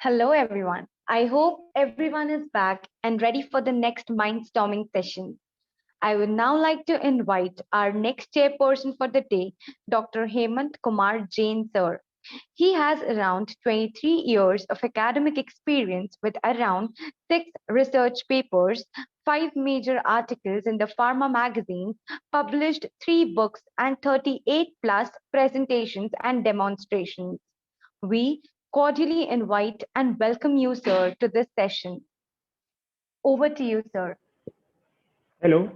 Hello, everyone. I hope everyone is back and ready for the next mindstorming session. I would now like to invite our next chairperson for the day, Dr. Hemant Kumar Jain, sir. He has around 23 years of academic experience with around 6 research papers, 5 major articles in the pharma magazines, published 3 books, and 38 plus presentations and demonstrations. We cordially invite and welcome you, sir, to this session. Over to you, sir. Hello.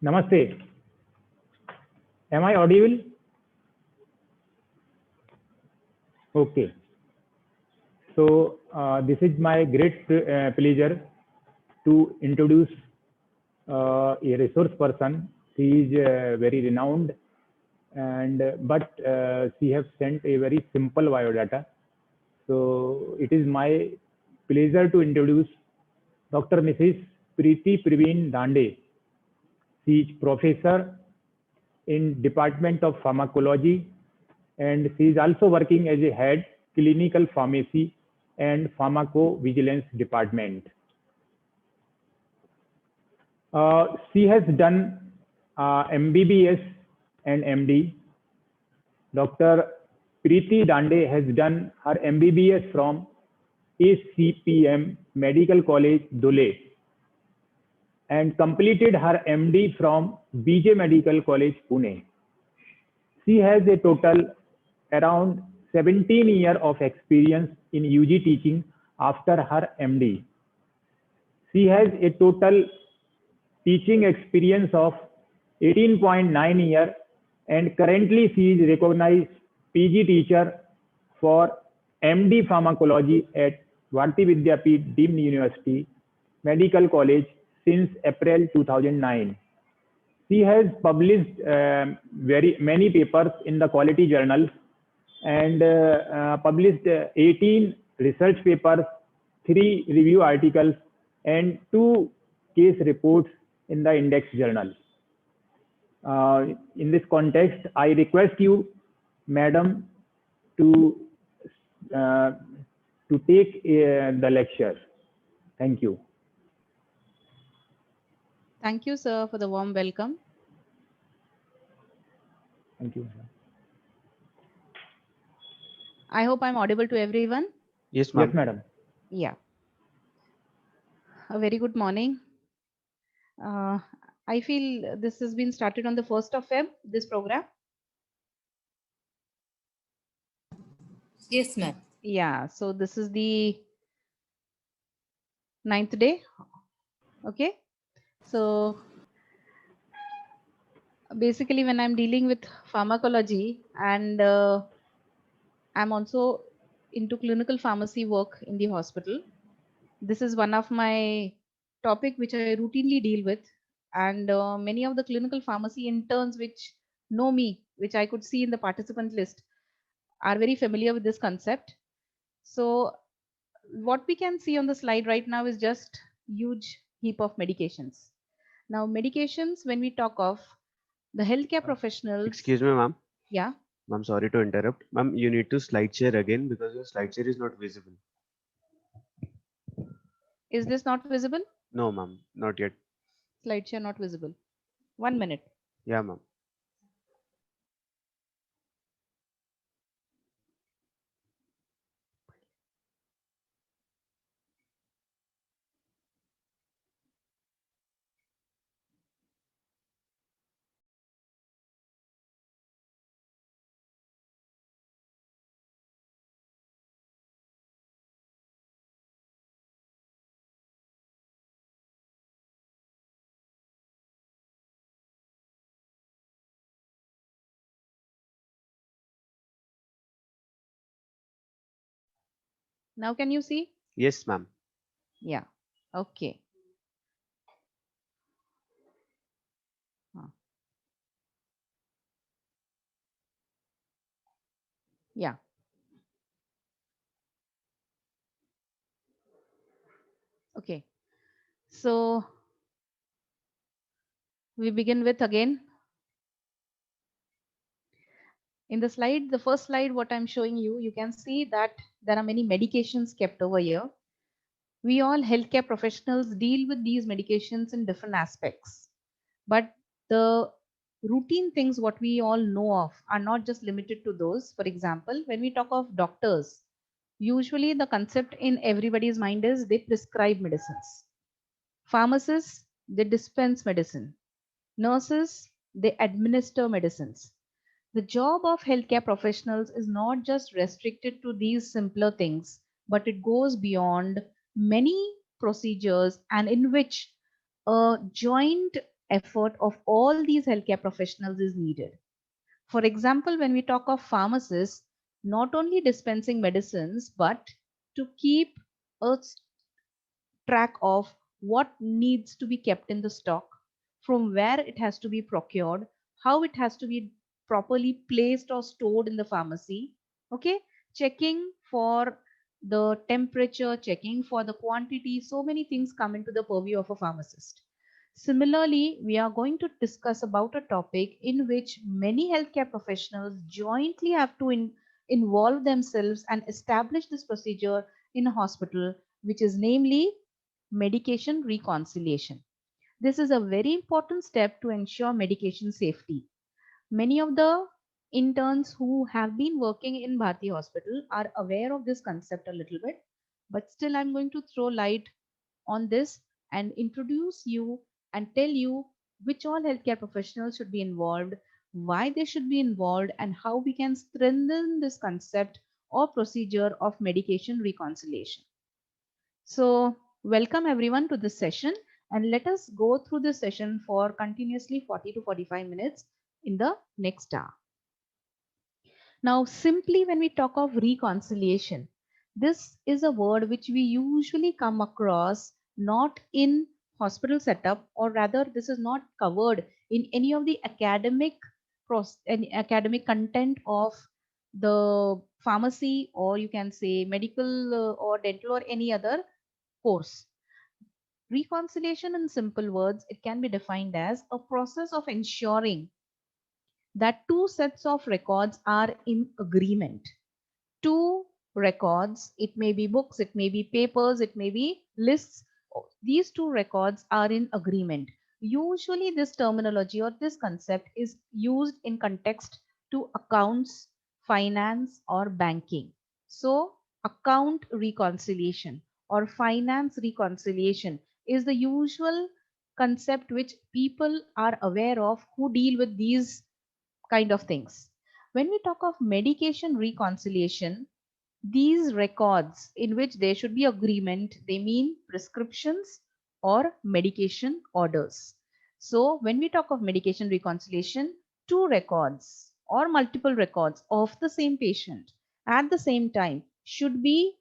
Namaste. Am I audible? Okay. So this is my great pleasure to introduce a resource person. She is very renowned, and but she has sent a very simple biodata. So it is my pleasure to introduce Dr. Mrs. Preeti Praveen Dande. She is professor in Department of Pharmacology, and she is also working as a head clinical pharmacy and pharmacovigilance department. She has done MBBS and MD. Dr. Preeti Dande has done her MBBS from ACPM Medical College, Dhule, and completed her MD from BJ Medical College, Pune. She has a total around 17 years of experience in UG teaching after her MD. She has a total teaching experience of 18.9 years, and currently she is recognized PG teacher for MD Pharmacology at Bharati Vidyapeeth Deemed University Medical College since April 2009. She has published very many papers in the quality journals and published 18 research papers, 3 review articles, and 2 case reports in the index journal. In this context, I request you, madam, to uh, take the lecture. Thank you. Thank you, sir, for the warm welcome. Thank you. I hope I'm audible to everyone. Yes, ma'am. Yes, madam. Yeah. A very good morning. I feel this has been started on the 1st of Feb, this program. Yes, ma'am. Yeah, so this is the 9th day. Okay. So basically, when I'm dealing with pharmacology and I'm also into clinical pharmacy work in the hospital, this is one of my topic which I routinely deal with, and many of the clinical pharmacy interns which know me, which I could see in the participant list, are very familiar with this concept. So what we can see on the slide right now is just huge heap of medications. Now medications, when we talk of the healthcare professionals. Excuse me, ma'am. Yeah. I'm sorry to interrupt. Ma'am, you need to slide share again because your slide share is not visible. Is this not visible? No, ma'am, not yet. Slide share not visible. 1 minute. Yeah, ma'am. Now can you see? Yes, ma'am. Yeah. Okay. Huh. Yeah. Okay. So We begin with again. In the slide, the first slide, what I'm showing you, you can see that there are many medications kept over here. We all healthcare professionals deal with these medications in different aspects. But the routine things what we all know of are not just limited to those. For example, when we talk of doctors, usually the concept in everybody's mind is they prescribe medicines. Pharmacists, they dispense medicine. Nurses, they administer medicines. The job of healthcare professionals is not just restricted to these simpler things, but it goes beyond many procedures and in which a joint effort of all these healthcare professionals is needed. For example, when we talk of pharmacists, not only dispensing medicines, but to keep a track of what needs to be kept in the stock, from where it has to be procured, how it has to be properly placed or stored in the pharmacy. Okay, checking for the temperature, checking for the quantity, so many things come into the purview of a pharmacist. Similarly, we are going to discuss about a topic in which many healthcare professionals jointly have to involve themselves and establish this procedure in a hospital, which is namely medication reconciliation. This is a very important step to ensure medication safety. Many of the interns who have been working in Bharti Hospital are aware of this concept a little bit, but still I'm going to throw light on this and introduce you and tell you which all healthcare professionals should be involved, why they should be involved, and how we can strengthen this concept or procedure of medication reconciliation. So, welcome everyone to this session and let us go through this session for continuously 40 to 45 minutes in the next hour. Now, simply when we talk of reconciliation, this is a word which we usually come across not in hospital setup, or rather this is not covered in any of the any academic content of the pharmacy, or you can say medical or dental or any other course. Reconciliation, in simple words, it can be defined as a process of ensuring that two sets of records are in agreement. Two records, it may be books, it may be papers, it may be lists. These two records are in agreement. Usually, this terminology or this concept is used in context to accounts, finance, or banking. So, account reconciliation or finance reconciliation is the usual concept which people are aware of who deal with these kind of things. When we talk of medication reconciliation, these records in which there should be agreement, they mean prescriptions or medication orders. So when we talk of medication reconciliation, two records or multiple records of the same patient at the same time should be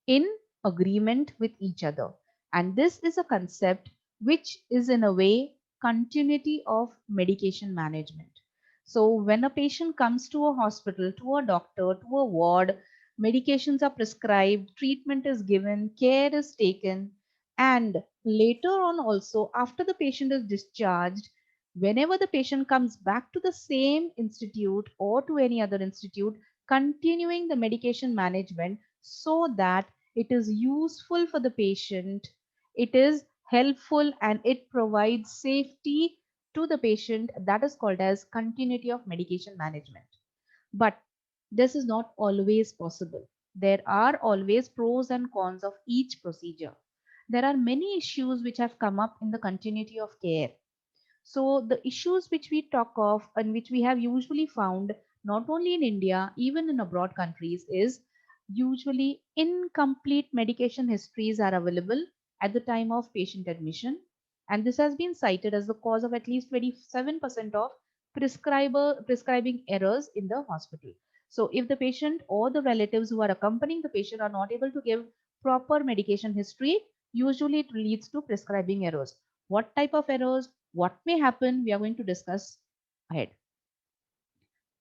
in agreement with each other. And this is a concept which is in a way continuity of medication management. So when a patient comes to a hospital, to a doctor, to a ward, medications are prescribed, treatment is given, care is taken, and later on also after the patient is discharged, whenever the patient comes back to the same institute or to any other institute, continuing the medication management so that it is useful for the patient, it is helpful, and it provides safety to the patient. That is called as continuity of medication management. But this is not always possible. There are always pros and cons of each procedure. There are many issues which have come up in the continuity of care. So the issues which we talk of and which we have usually found not only in India, even in abroad countries, is usually incomplete medication histories are available at the time of patient admission. And this has been cited as the cause of at least 27% of prescribing errors in the hospital. So if the patient or the relatives who are accompanying the patient are not able to give proper medication history, usually it leads to prescribing errors. What type of errors? What may happen? We are going to discuss ahead.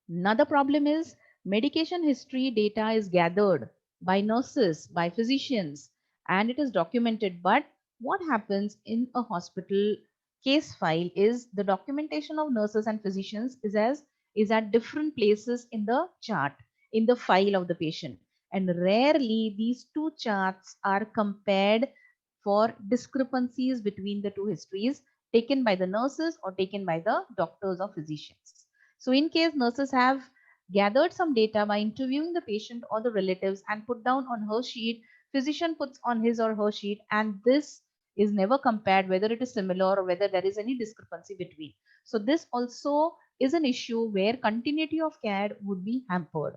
Another problem is medication history data is gathered by nurses, by physicians, and it is documented. But what happens in a hospital case file is the documentation of nurses and physicians is at different places in the chart, in the file of the patient. And rarely these two charts are compared for discrepancies between the two histories taken by the nurses or taken by the doctors or physicians. So in case nurses have gathered some data by interviewing the patient or the relatives and put down on her sheet, physician puts on his or her sheet, and this is never compared whether it is similar or whether there is any discrepancy between. So this also is an issue where continuity of care would be hampered.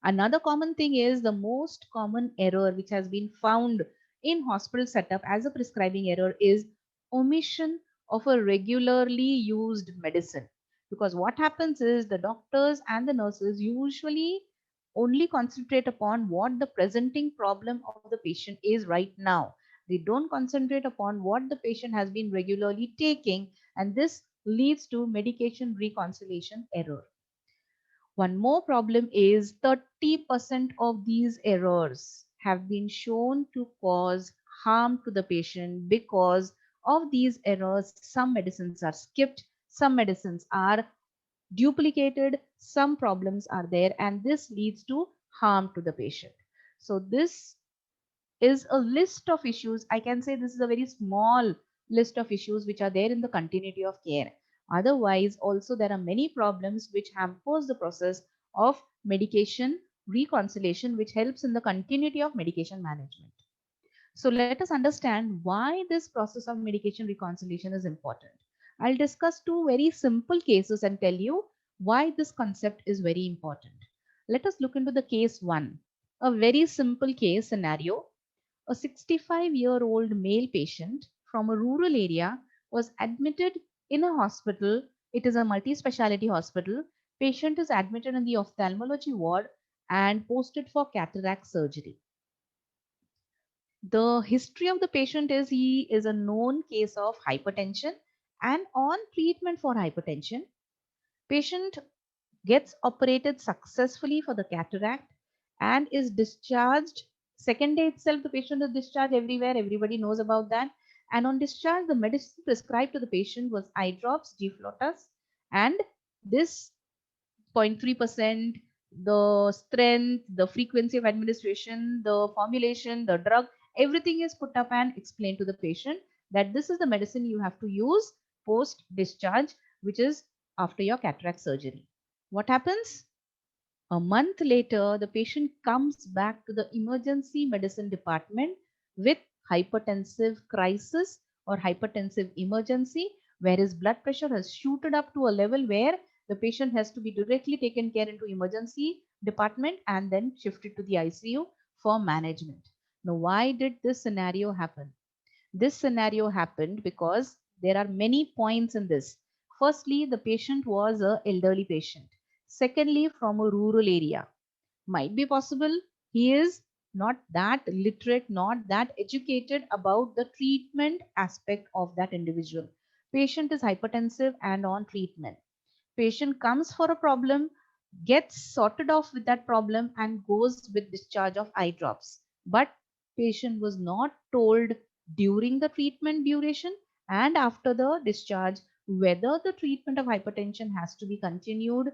Another common thing is the most common error which has been found in hospital setup as a prescribing error is omission of a regularly used medicine. Because what happens is the doctors and the nurses usually only concentrate upon what the presenting problem of the patient is right now. They don't concentrate upon what the patient has been regularly taking, and this leads to medication reconciliation error. One more problem is 30% of these errors have been shown to cause harm to the patient. Because of these errors, some medicines are skipped, some medicines are duplicated, some problems are there, and this leads to harm to the patient. So this is a list of issues. I can say this is a very small list of issues which are there in the continuity of care. Otherwise, also there are many problems which hampers the process of medication reconciliation, which helps in the continuity of medication management. So let us understand why this process of medication reconciliation is important. I'll discuss two very simple cases and tell you why this concept is very important. Let us look into the case one, a very simple case scenario. A 65-year-old male patient from a rural area was admitted in a hospital. It is a multi-speciality hospital. Patient is admitted in the ophthalmology ward and posted for cataract surgery. The history of the patient is he is a known case of hypertension and on treatment for hypertension. Patient gets operated successfully for the cataract and is discharged. Second day itself, the patient is discharged everywhere. Everybody knows about that. And on discharge, the medicine prescribed to the patient was eye drops, G-Flotas, and this 0.3%, the strength, the frequency of administration, the formulation, the drug, everything is put up and explained to the patient that this is the medicine you have to use post discharge, which is after your cataract surgery. What happens? A month later, the patient comes back to the emergency medicine department with hypertensive crisis or hypertensive emergency, where his blood pressure has shooted up to a level where the patient has to be directly taken care into emergency department and then shifted to the ICU for management. Now, why did this scenario happen? This scenario happened because there are many points in this. Firstly, the patient was an elderly patient. Secondly, from a rural area. Might be possible he is not that literate, not that educated about the treatment aspect of that individual. Patient is hypertensive and on treatment. Patient comes for a problem, gets sorted off with that problem and goes with discharge of eye drops. But patient was not told during the treatment duration and after the discharge whether the treatment of hypertension has to be continued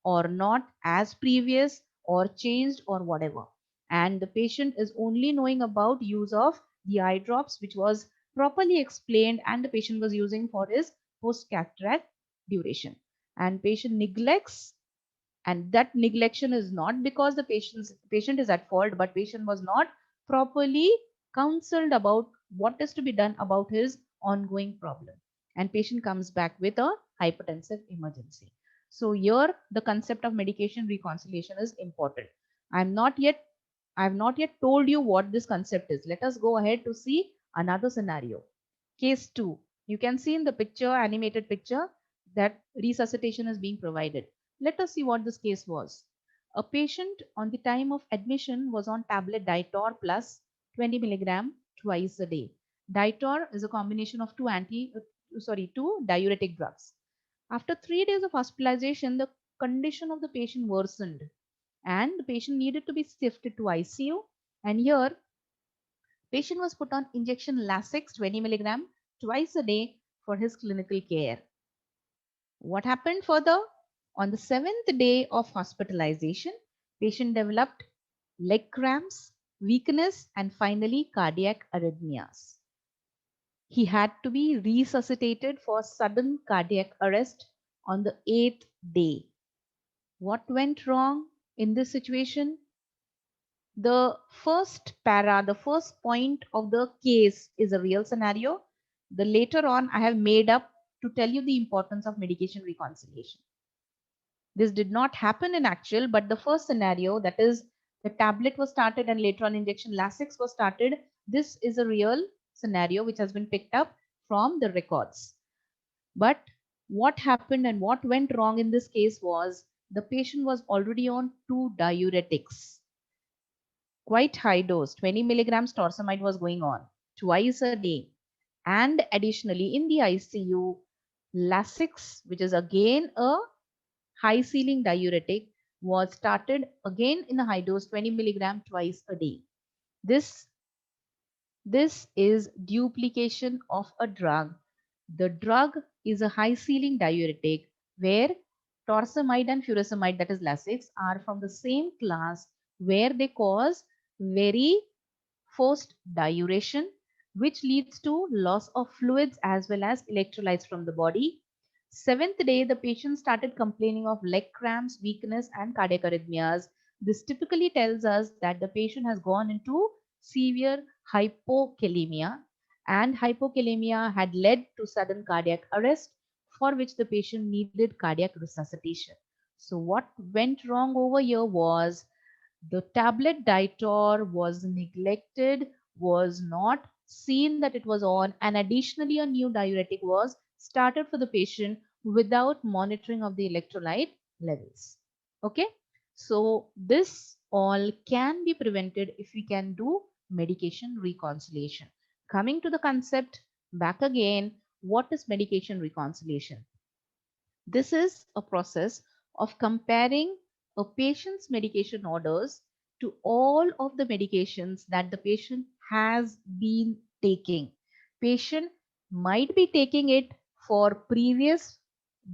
or not as previous or changed or whatever. And the patient is only knowing about use of the eye drops, which was properly explained and the patient was using for his post cataract duration. And patient neglects, and that neglection is not because the patient is at fault, but patient was not properly counseled about what is to be done about his ongoing problem, and patient comes back with a hypertensive emergency. So here the concept of medication reconciliation is important. I have not yet told you what this concept is. Let us go ahead to see another scenario. Case 2. You can see in the picture, animated picture, that resuscitation is being provided. Let us see what this case was. A patient on the time of admission was on tablet Ditor plus 20 milligram twice a day. Ditor is a combination of two diuretic drugs. After 3 days of hospitalization, the condition of the patient worsened and the patient needed to be shifted to ICU. And here, patient was put on injection Lasix 20 milligram twice a day for his clinical care. What happened further? On the 7th day of hospitalization, patient developed leg cramps, weakness, and finally cardiac arrhythmias. He had to be resuscitated for sudden cardiac arrest on the 8th day. What went wrong in this situation? The first the first point of the case is a real scenario. The later on, I have made up to tell you the importance of medication reconciliation. This did not happen in actual, but the first scenario, that is the tablet was started and later on injection Lasix was started. This is a real scenario which has been picked up from the records. But what happened and what went wrong in this case was the patient was already on 2 diuretics. Quite high dose, 20 milligrams torsemide was going on twice a day. And additionally in the ICU, Lasix, which is again a high ceiling diuretic, was started again in a high dose 20 milligram twice a day. This is duplication of a drug. The drug is a high ceiling diuretic where torsemide and furosemide, that is Lasix, are from the same class where they cause very forced diuretion, which leads to loss of fluids as well as electrolytes from the body. 7th day, the patient started complaining of leg cramps, weakness, and cardiac arrhythmias. This typically tells us that the patient has gone into severe hypokalemia, and hypokalemia had led to sudden cardiac arrest, for which the patient needed cardiac resuscitation. So what went wrong over here was the tablet Ditor was neglected, was not seen that it was on, and additionally a new diuretic was started for the patient without monitoring of the electrolyte levels. Okay, so this all can be prevented if we can do medication reconciliation. Coming to the concept back again, what is medication reconciliation? This is a process of comparing a patient's medication orders to all of the medications that the patient has been taking. Patient might be taking it for previous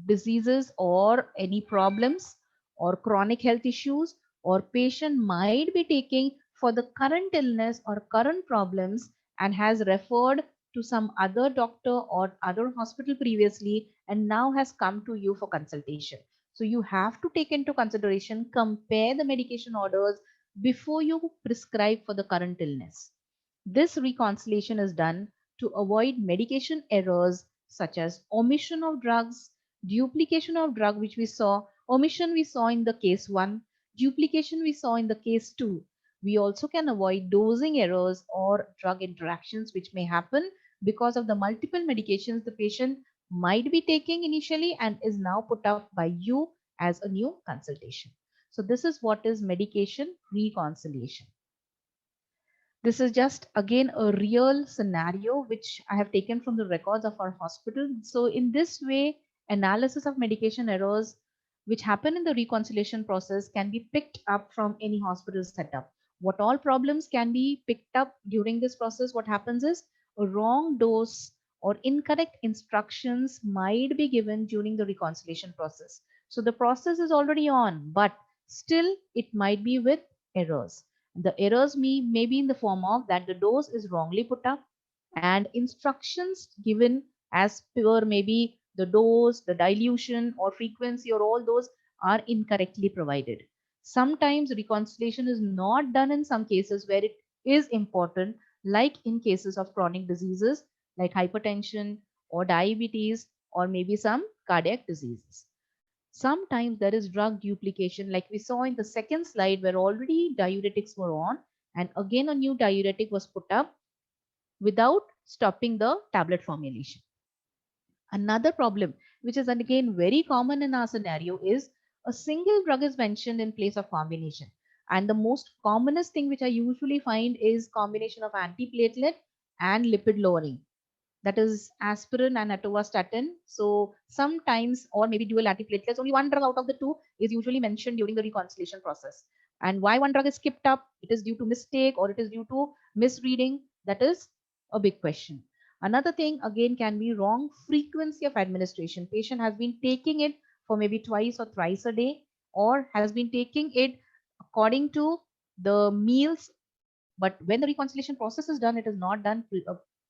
diseases or any problems or chronic health issues, or patient might be taking for the current illness or current problems and has referred to some other doctor or other hospital previously and now has come to you for consultation. So you have to take into consideration, compare the medication orders before you prescribe for the current illness. This reconciliation is done to avoid medication errors such as omission of drugs, duplication of drug, which we saw, omission we saw in the case 1, duplication we saw in the case 2. We also can avoid dosing errors or drug interactions which may happen because of the multiple medications the patient might be taking initially and is now put up by you as a new consultation. So this is what is medication reconciliation. This is just again a real scenario which I have taken from the records of our hospital. So in this way, analysis of medication errors which happen in the reconciliation process can be picked up from any hospital setup. What all problems can be picked up during this process? What happens is a wrong dose or incorrect instructions might be given during the reconciliation process. So the process is already on, but still it might be with errors. The errors may be in the form of that the dose is wrongly put up and instructions given as per maybe the dose, the dilution or frequency or all those are incorrectly provided. Sometimes reconciliation is not done in some cases where it is important, like in cases of chronic diseases like hypertension or diabetes or maybe some cardiac diseases. Sometimes there is drug duplication, like we saw in the second slide where already diuretics were on and again a new diuretic was put up without stopping the tablet formulation. Another problem, which is again very common in our scenario, is a single drug is mentioned in place of combination. And the most commonest thing which I usually find is combination of antiplatelet and lipid lowering, that is aspirin and atorvastatin. So sometimes, or maybe dual antiplatelets, only one drug out of the two is usually mentioned during the reconciliation process. And why one drug is skipped up? It is due to mistake or it is due to misreading. That is a big question. Another thing again can be wrong frequency of administration. Patient has been taking it for maybe twice or thrice a day, or has been taking it according to the meals, but when the reconciliation process is done, it is not done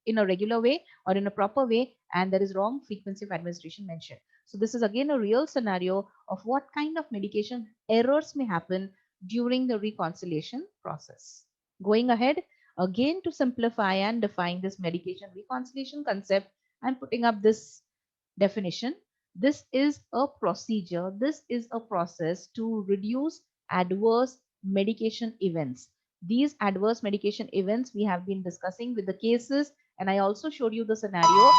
in a regular way or in a proper way, and there is wrong frequency of administration mentioned. So this is again a real scenario of what kind of medication errors may happen during the reconciliation process. Going ahead, again to simplify and define this medication reconciliation concept, I'm putting up this definition. This is a procedure, this is a process to reduce adverse medication events. These adverse medication events we have been discussing with the cases, and I also showed you the scenario.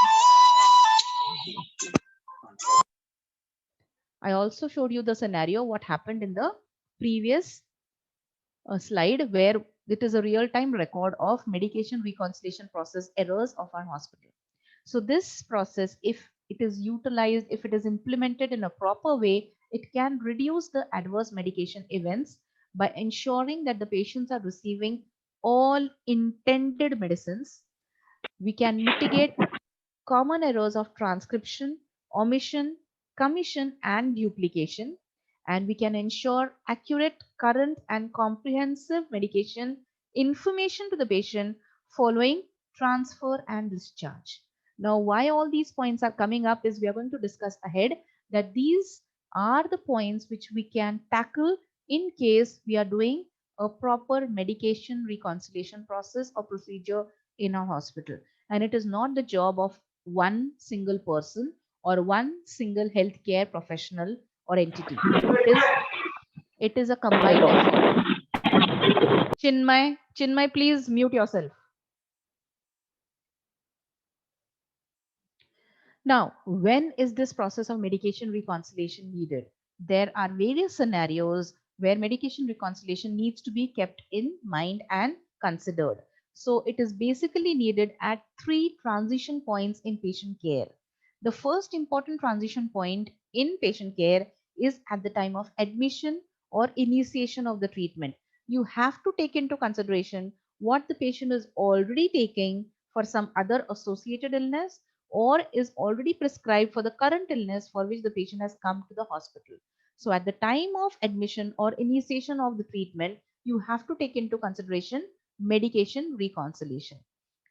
I also showed you the scenario, what happened in the previous slide, where it is a real-time record of medication reconciliation process errors of our hospital. So this process, if it is utilized, if it is implemented in a proper way, it can reduce the adverse medication events by ensuring that the patients are receiving all intended medicines. We can mitigate common errors of transcription, omission, commission, and duplication, and we can ensure accurate, current, and comprehensive medication information to the patient following transfer and discharge. Now, why all these points are coming up is we are going to discuss ahead that these are the points which we can tackle in case we are doing a proper medication reconciliation process or procedure in our hospital. And it is not the job of one single person or one single healthcare professional or entity. It is a combined effort. Chinmay, please mute yourself. Now, when is this process of medication reconciliation needed? There are various scenarios where medication reconciliation needs to be kept in mind and considered. So it is basically needed at 3 transition points in patient care. The first important transition point in patient care is at the time of admission or initiation of the treatment. You have to take into consideration what the patient is already taking for some other associated illness or is already prescribed for the current illness for which the patient has come to the hospital. So at the time of admission or initiation of the treatment, you have to take into consideration medication reconciliation.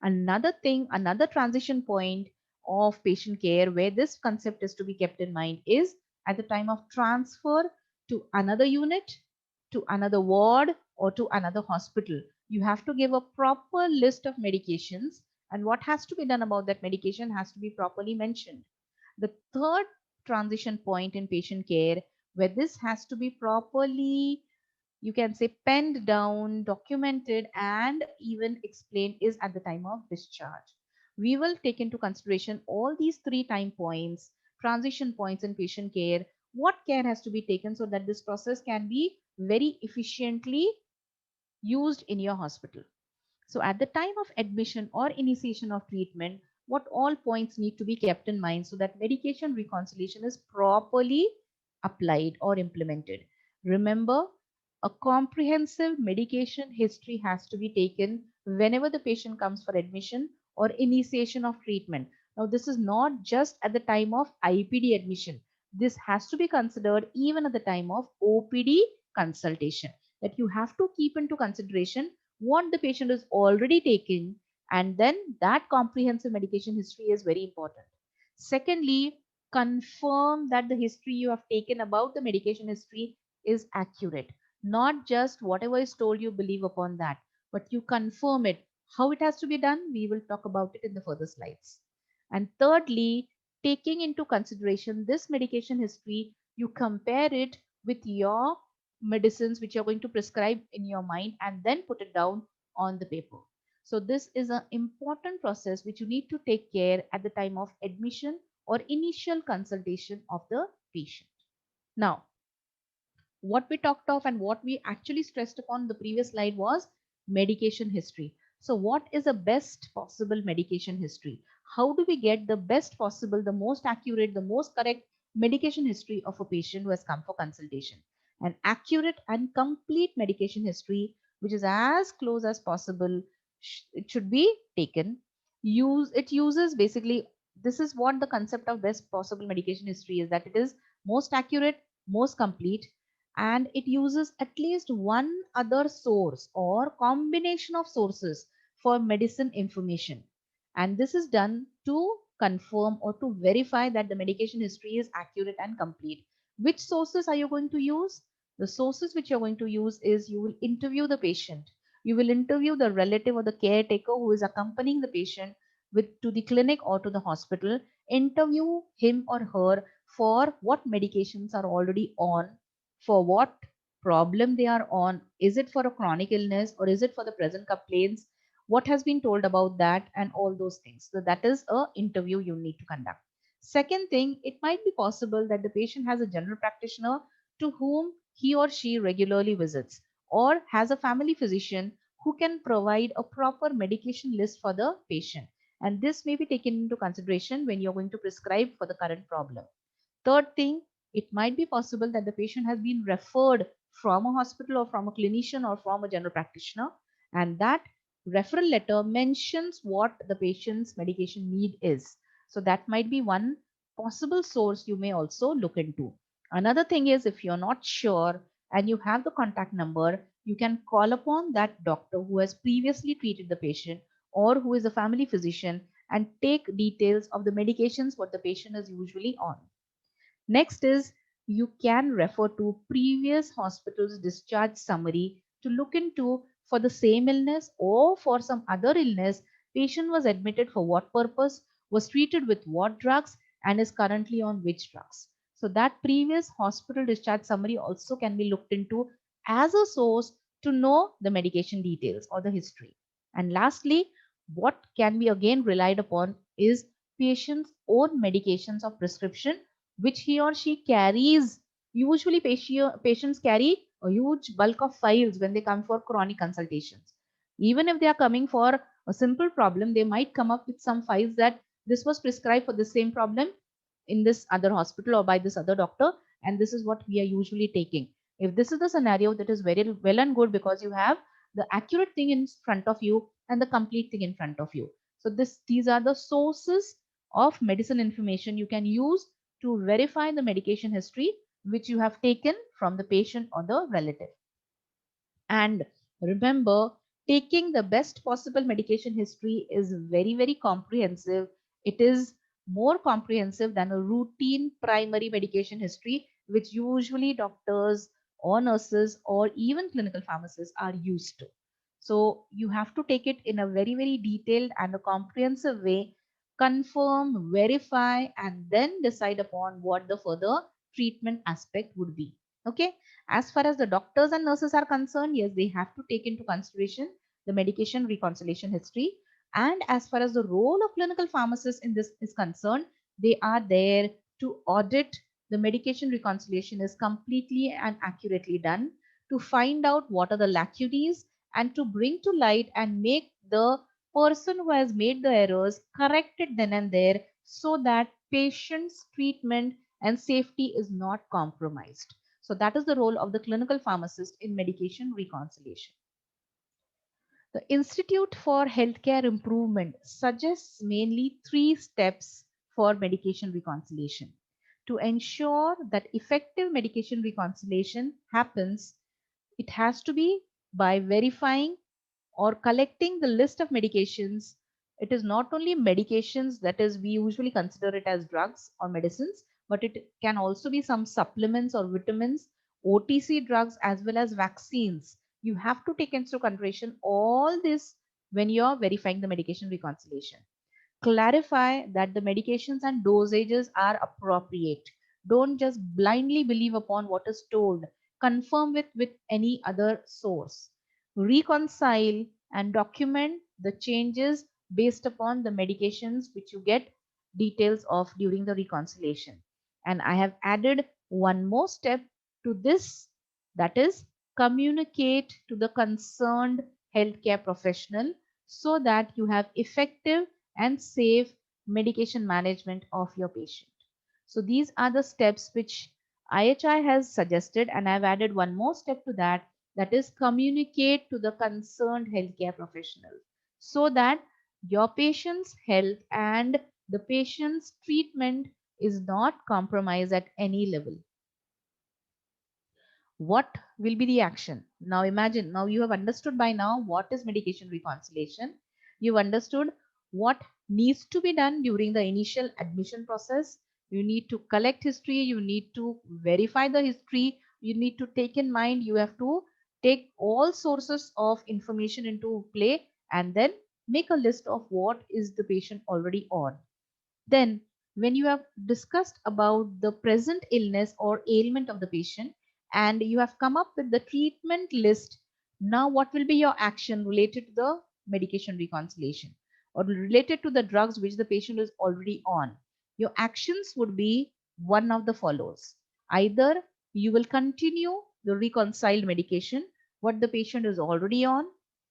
Another thing, another transition point of patient care where this concept is to be kept in mind is at the time of transfer to another unit, to another ward, or to another hospital. You have to give a proper list of medications, and what has to be done about that medication has to be properly mentioned. The third transition point in patient care where this has to be properly, you can say, penned down, documented, and even explained is at the time of discharge. We will take into consideration all these 3 time points, transition points in patient care, what care has to be taken so that this process can be very efficiently used in your hospital. So at the time of admission or initiation of treatment, what all points need to be kept in mind so that medication reconciliation is properly applied or implemented. Remember, a comprehensive medication history has to be taken whenever the patient comes for admission or initiation of treatment. Now, this is not just at the time of IPD admission. This has to be considered even at the time of OPD consultation. That you have to keep into consideration what the patient is already taking, and then that comprehensive medication history is very important. Secondly, confirm that the history you have taken about the medication history is accurate. Not just whatever is told you believe upon that, but you confirm it. How it has to be done, we will talk about it in the further slides. And thirdly, taking into consideration this medication history, you compare it with your medicines which you're going to prescribe in your mind and then put it down on the paper. So this is an important process which you need to take care at the time of admission or initial consultation of the patient. Now, what we talked of and what we actually stressed upon the previous slide was medication history. So what is the best possible medication history? How do we get the best possible, the most accurate, the most correct medication history of a patient who has come for consultation? An accurate and complete medication history, which is as close as possible, it should be taken. uses basically, this is what the concept of best possible medication history is, that it is most accurate, most complete, and it uses at least one other source or combination of sources for medicine information. And this is done to confirm or to verify that the medication history is accurate and complete. Which sources are you going to use? The sources which you're going to use is, you will interview the patient, you will interview the relative or the caretaker who is accompanying the patient to the clinic or to the hospital. Interview him or her for what medications are already on, for what problem they are on. Is it for a chronic illness or is it for the present complaints? What has been told about that, and all those things. So that is a interview you need to conduct. Second thing, it might be possible that the patient has a general practitioner to whom he or she regularly visits, or has a family physician who can provide a proper medication list for the patient. And this may be taken into consideration when you're going to prescribe for the current problem. Third thing, it might be possible that the patient has been referred from a hospital or from a clinician or from a general practitioner, and that referral letter mentions what the patient's medication need is. So that might be one possible source you may also look into. Another thing is, if you're not sure and you have the contact number, you can call upon that doctor who has previously treated the patient or who is a family physician and take details of the medications what the patient is usually on. Next is, you can refer to previous hospital's discharge summary to look into for the same illness or for some other illness. Patient was admitted for what purpose, was treated with what drugs, and is currently on which drugs. So that previous hospital discharge summary also can be looked into as a source to know the medication details or the history. And lastly, what can be again relied upon is patient's own medications of prescription which he or she carries. Usually, patients carry a huge bulk of files when they come for chronic consultations. Even if they are coming for a simple problem, they might come up with some files that this was prescribed for the same problem in this other hospital or by this other doctor, and this is what we are usually taking. If this is the scenario, that is very well and good, because you have the accurate thing in front of you and the complete thing in front of you. So these are the sources of medicine information you can use to verify the medication history which you have taken from the patient or the relative. And remember, taking the best possible medication history is very, very comprehensive. It is more comprehensive than a routine primary medication history, which usually doctors or nurses or even clinical pharmacists are used to. So you have to take it in a very, very detailed and a comprehensive way, confirm, verify, and then decide upon what the further treatment aspect would be. Okay. As far as the doctors and nurses are concerned, yes, they have to take into consideration the medication reconciliation history. And as far as the role of clinical pharmacists in this is concerned, they are there to audit the medication reconciliation is completely and accurately done, to find out what are the lacunae and to bring to light and make the person who has made the errors corrected then and there, so that patient's treatment and safety is not compromised. So that is the role of the clinical pharmacist in medication reconciliation. The Institute for Healthcare Improvement suggests mainly 3 steps for medication reconciliation. To ensure that effective medication reconciliation happens, it has to be by verifying or collecting the list of medications. It is not only medications, that is, we usually consider it as drugs or medicines, but it can also be some supplements or vitamins, OTC drugs, as well as vaccines. You have to take into consideration all this when you're verifying the medication reconciliation. Clarify that the medications and dosages are appropriate. Don't just blindly believe upon what is told. Confirm with any other source. Reconcile and document the changes based upon the medications which you get details of during the reconciliation. And I have added one more step to this, that is, communicate to the concerned healthcare professional so that you have effective and safe medication management of your patient. So these are the steps which IHI has suggested, and I've added one more step to that is communicate to the concerned healthcare professional so that your patient's health and the patient's treatment is not compromised at any level. What will be the action? Now imagine, now you have understood by now what is medication reconciliation. You've understood what needs to be done during the initial admission process. You need to collect history, you need to verify the history, you need to take in mind, you have to take all sources of information into play and then make a list of what is the patient already on. Then, when you have discussed about the present illness or ailment of the patient and you have come up with the treatment list, now what will be your action related to the medication reconciliation or related to the drugs which the patient is already on? Your actions would be one of the follows. Either you will continue the reconciled medication, what the patient is already on,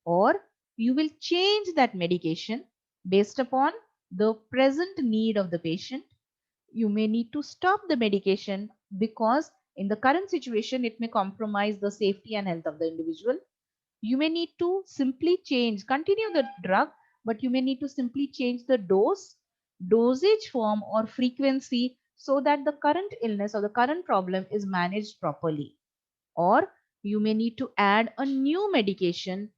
or you will change that medication based upon the present need of the patient. You may need to stop the medication because in the current situation it may compromise the safety and health of the individual. You may need to simply continue the drug, but you may need to simply change the dosage form or frequency so that the current illness or the current problem is managed properly. Or you may need to add a new medication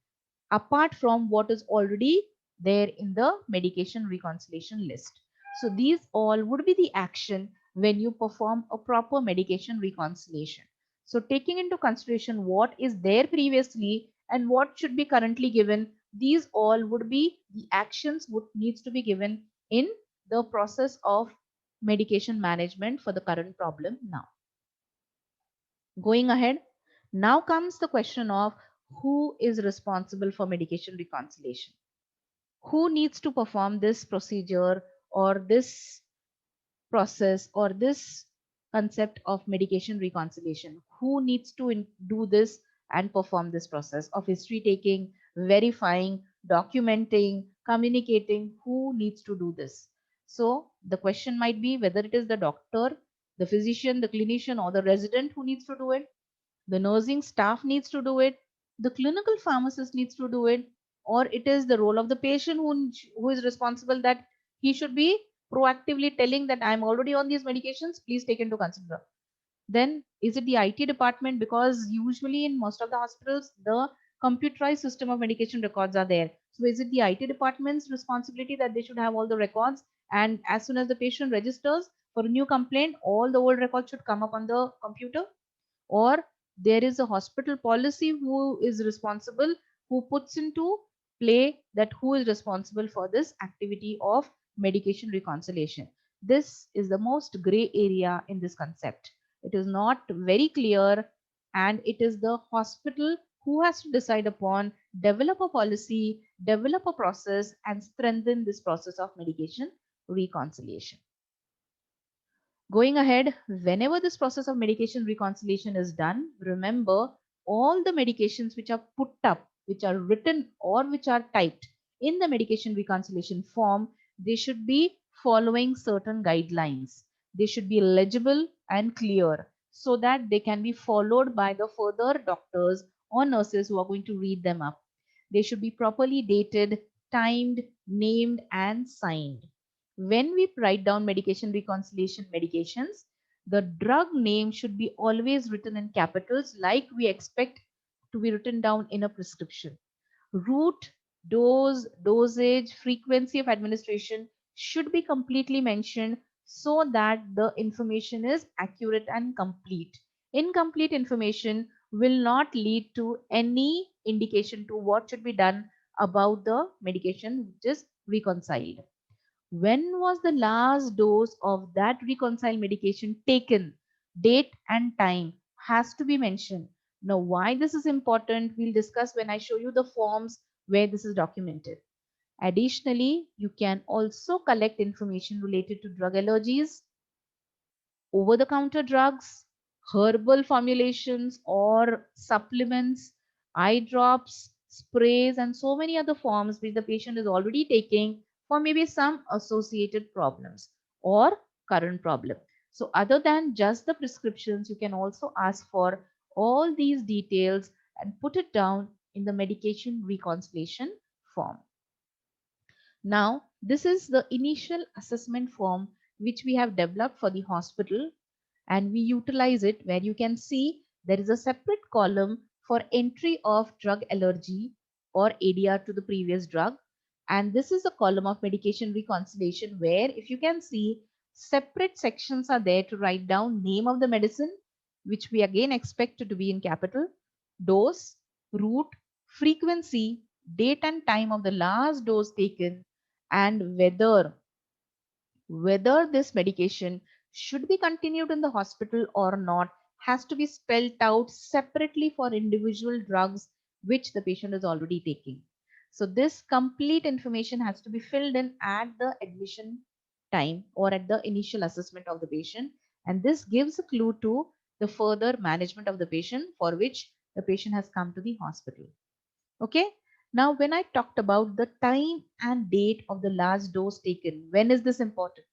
apart from what is already there in the medication reconciliation list. So these all would be the action when you perform a proper medication reconciliation. So taking into consideration what is there previously and what should be currently given, these all would be the actions would needs to be given in the process of medication management for the current problem now. Going ahead, now comes the question of who is responsible for medication reconciliation. Who needs to perform this procedure or this process or this concept of medication reconciliation? Who needs to do this and perform this process of history taking, verifying, documenting, communicating? Who needs to do this? So the question might be whether it is the doctor, the physician, the clinician, or the resident who needs to do it. The nursing staff needs to do it, the clinical pharmacist needs to do it, or it is the role of the patient who is responsible that he should be proactively telling that I'm already on these medications, please take into consider. Then is it the IT department? Because usually in most of the hospitals, the computerized system of medication records are there. So is it the IT department's responsibility that they should have all the records? And as soon as the patient registers for a new complaint, all the old records should come up on the computer? Or there is a hospital policy who is responsible, who puts into play that who is responsible for this activity of medication reconciliation? This is the most gray area in this concept. It is not very clear, and it is the hospital who has to decide upon, develop a policy, develop a process, and strengthen this process of medication reconciliation. Going ahead, whenever this process of medication reconciliation is done, remember all the medications which are put up, which are written or which are typed in the medication reconciliation form, they should be following certain guidelines. They should be legible and clear so that they can be followed by the further doctors or nurses who are going to read them up. They should be properly dated, timed, named, and signed. When we write down medication reconciliation medications, the drug name should be always written in capitals like we expect to be written down in a prescription. Route, dose, dosage, frequency of administration should be completely mentioned so that the information is accurate and complete. Incomplete information will not lead to any indication to what should be done about the medication which is reconciled. When was the last dose of that reconciled medication taken? Date and time has to be mentioned. Now, why this is important, we'll discuss when I show you the forms where this is documented. Additionally, you can also collect information related to drug allergies, over-the-counter drugs, herbal formulations or supplements, eye drops, sprays, and so many other forms which the patient is already taking for maybe some associated problems or current problem. So other than just the prescriptions, you can also ask for all these details and put it down in the medication reconciliation form. Now, this is the initial assessment form which we have developed for the hospital, and we utilize it where you can see there is a separate column for entry of drug allergy or ADR to the previous drug. And this is a column of medication reconciliation where, if you can see, separate sections are there to write down name of the medicine, which we again expect to be in capital, dose, route, frequency, date and time of the last dose taken, and whether this medication should be continued in the hospital or not has to be spelled out separately for individual drugs which the patient is already taking. So this complete information has to be filled in at the admission time or at the initial assessment of the patient, and this gives a clue to the further management of the patient for which the patient has come to the hospital. Okay. Now, when I talked about the time and date of the last dose taken, when is this important?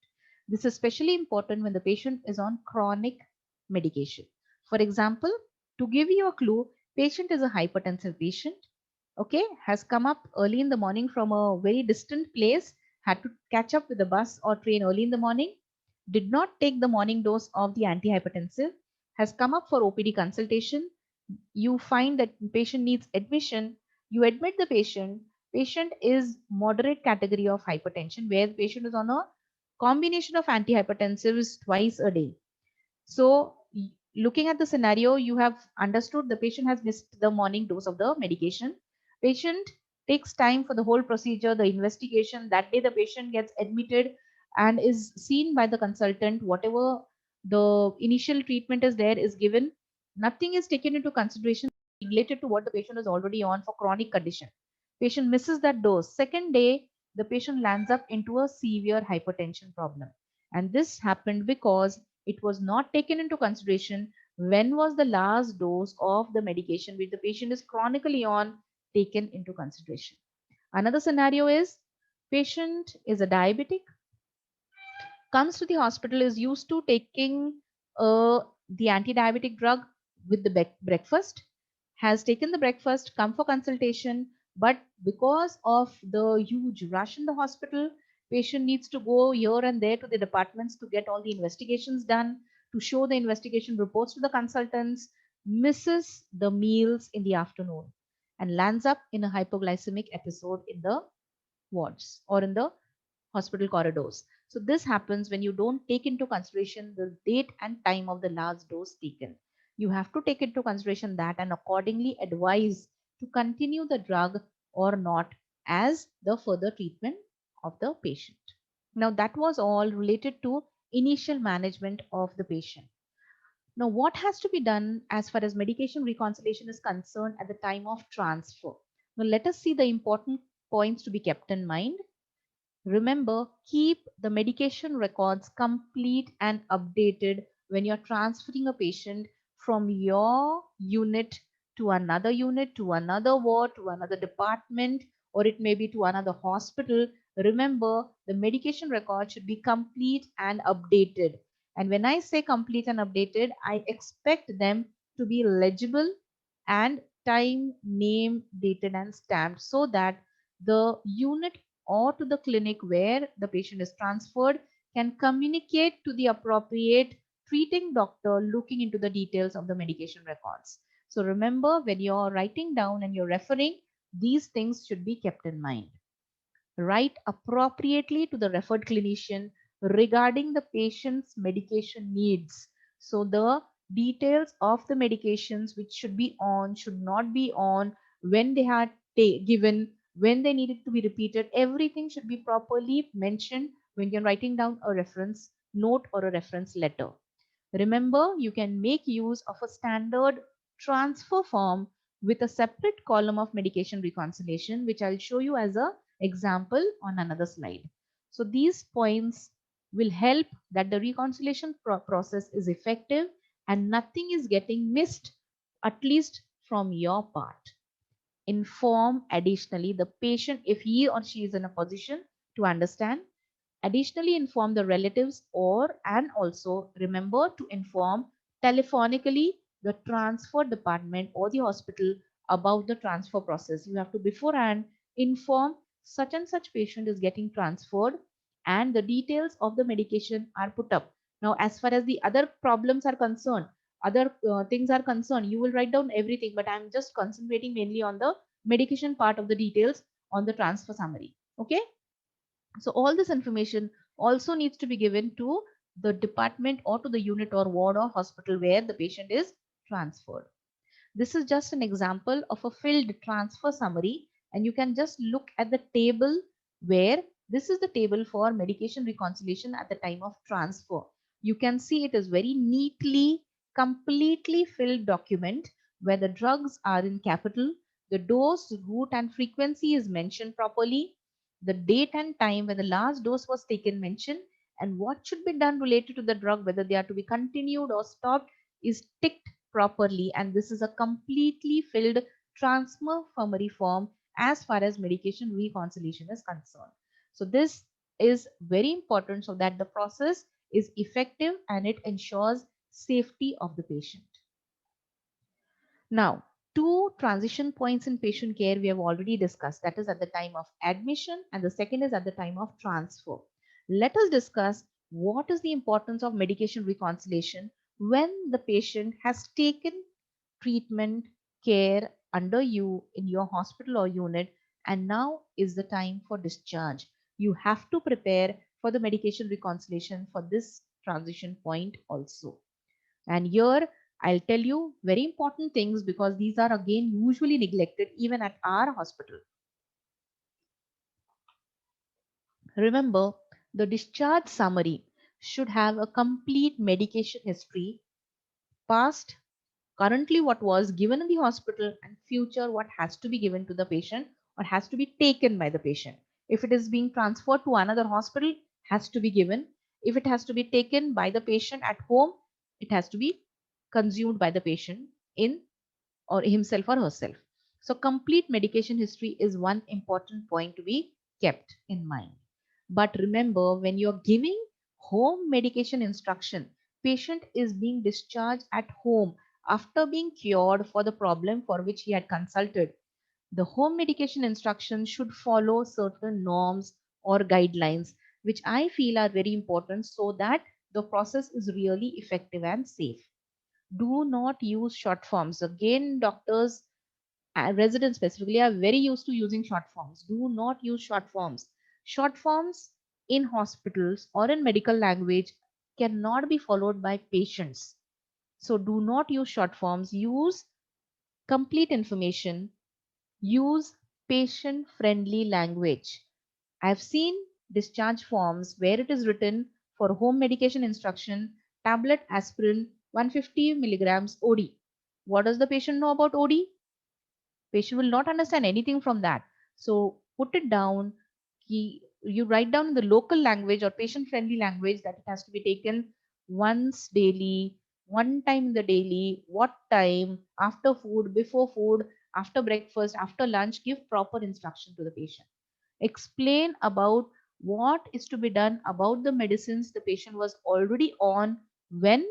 This is especially important when the patient is on chronic medication. For example, to give you a clue, patient is a hypertensive patient, okay, has come up early in the morning from a very distant place, had to catch up with the bus or train early in the morning, did not take the morning dose of the antihypertensive, has come up for OPD consultation. You find that patient needs admission, you admit the patient. Patient is moderate category of hypertension where the patient is on a combination of antihypertensives twice a day. So looking at the scenario, you have understood the patient has missed the morning dose of the medication. Patient takes time for the whole procedure, the investigation. That day the patient gets admitted and is seen by the consultant. Whatever the initial treatment is there is given. Nothing is taken into consideration related to what the patient is already on for chronic condition. Patient misses that dose. Second day, the patient lands up into a severe hypertension problem. And this happened because it was not taken into consideration when was the last dose of the medication which the patient is chronically on taken into consideration. Another scenario is patient is a diabetic, comes to the hospital, is used to taking the anti-diabetic drug with the breakfast, has taken the breakfast, come for consultation, but because of the huge rush in the hospital, patient needs to go here and there to the departments to get all the investigations done, to show the investigation reports to the consultants, misses the meals in the afternoon, and lands up in a hypoglycemic episode in the wards or in the hospital corridors. So this happens when you don't take into consideration the date and time of the last dose taken. You have to take into consideration that and accordingly advise to continue the drug or not as the further treatment of the patient. Now that was all related to initial management of the patient. Now what has to be done as far as medication reconciliation is concerned at the time of transfer? Now let us see the important points to be kept in mind. Remember, keep the medication records complete and updated when you're transferring a patient from your unit to another ward, to another department, or it may be to another hospital. Remember, the medication record should be complete and updated. And when I say complete and updated, I expect them to be legible and time, name, dated, and stamped so that the unit or to the clinic where the patient is transferred can communicate to the appropriate treating doctor looking into the details of the medication records. So remember, when you're writing down and you're referring, these things should be kept in mind. Write appropriately to the referred clinician regarding the patient's medication needs. So the details of the medications which should be on, should not be on, when they had given, when they needed to be repeated, everything should be properly mentioned when you're writing down a reference note or a reference letter. Remember, you can make use of a standard transfer form with a separate column of medication reconciliation, which I'll show you as a example on another slide. So these points will help that the reconciliation process is effective and nothing is getting missed, at least from your part. Inform additionally the patient if he or she is in a position to understand. Additionally, inform the relatives and also remember to inform telephonically the transfer department or the hospital about the transfer process. You have to beforehand inform such and such patient is getting transferred, and the details of the medication are put up. Now, as far as the other problems are concerned, other things are concerned, you will write down everything, but I'm just concentrating mainly on the medication part of the details on the transfer summary. Okay. So all this information also needs to be given to the department or to the unit or ward or hospital where the patient is transferred. This is just an example of a filled transfer summary, and you can just look at the table where this is the table for medication reconciliation at the time of transfer. You can see it is very neatly, completely filled document where the drugs are in capital, the dose, route and frequency is mentioned properly, the date and time when the last dose was taken mentioned, and what should be done related to the drug, whether they are to be continued or stopped, is ticked properly. And this is a completely filled transfer summary form as far as medication reconciliation is concerned. So this is very important so that the process is effective and it ensures safety of the patient. Now, two transition points in patient care we have already discussed, that is at the time of admission and the second is at the time of transfer. Let us discuss what is the importance of medication reconciliation when the patient has taken treatment care under you in your hospital or unit, and now is the time for discharge. You have to prepare for the medication reconciliation for this transition point also. And here I'll tell you very important things because these are again usually neglected even at our hospital. Remember, the discharge summary should have a complete medication history, past, currently what was given in the hospital, and future what has to be given to the patient or has to be taken by the patient. If it is being transferred to another hospital, has to be given. If it has to be taken by the patient at home, it has to be consumed by the patient in or himself or herself. So complete medication history is one important point to be kept in mind. But remember, when you're giving home medication instruction, patient is being discharged at home after being cured for the problem for which he had consulted. The home medication instruction should follow certain norms or guidelines, which I feel are very important so that the process is really effective and safe. Do not use short forms. Again, doctors, residents specifically, are very used to using short forms. Do not use short forms. Short forms in hospitals or in medical language cannot be followed by patients. So do not use short forms. Use complete information. Use patient friendly language. I've seen discharge forms where it is written for home medication instruction, tablet aspirin 150 milligrams OD. What does the patient know about OD? Patient will not understand anything from that. So put it down. You write down in the local language or patient friendly language that it has to be taken once daily, one time in the daily, what time, after food, before food, after breakfast, after lunch. Give proper instruction to the patient. Explain about what is to be done about the medicines the patient was already on when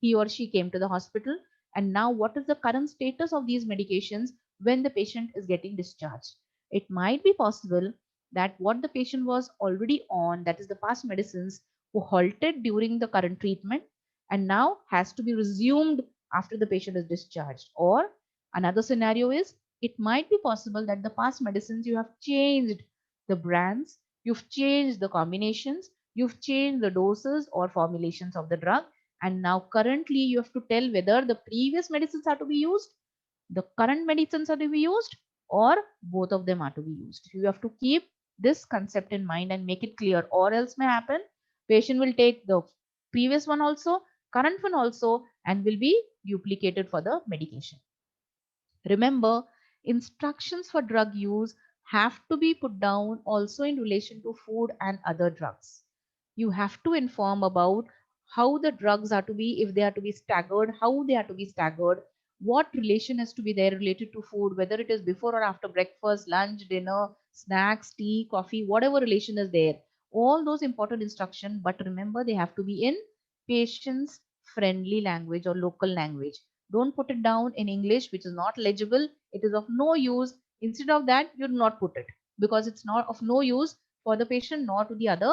he or she came to the hospital, and now what is the current status of these medications when the patient is getting discharged. It might be possible that what the patient was already on, that is the past medicines, who halted during the current treatment and now has to be resumed after the patient is discharged. Or another scenario is it might be possible that the past medicines you have changed the brands, you've changed the combinations, you've changed the doses or formulations of the drug, and now currently you have to tell whether the previous medicines are to be used, the current medicines are to be used, or both of them are to be used. You have to keep this concept in mind and make it clear, or else may happen patient will take the previous one also, current one also, and will be duplicated for the medication. Remember, instructions for drug use have to be put down also in relation to food and other drugs. You have to inform about how the drugs are to be, if they are to be staggered, how they are to be staggered, what relation is to be there related to food, whether it is before or after breakfast, lunch, dinner, snacks, tea, coffee, whatever relation is there. All those important instructions, but remember they have to be in patient's friendly language or local language. Don't put it down in English, which is not legible. It is of no use. Instead of that, you do not put it. because it's not of no use for the patient nor to the other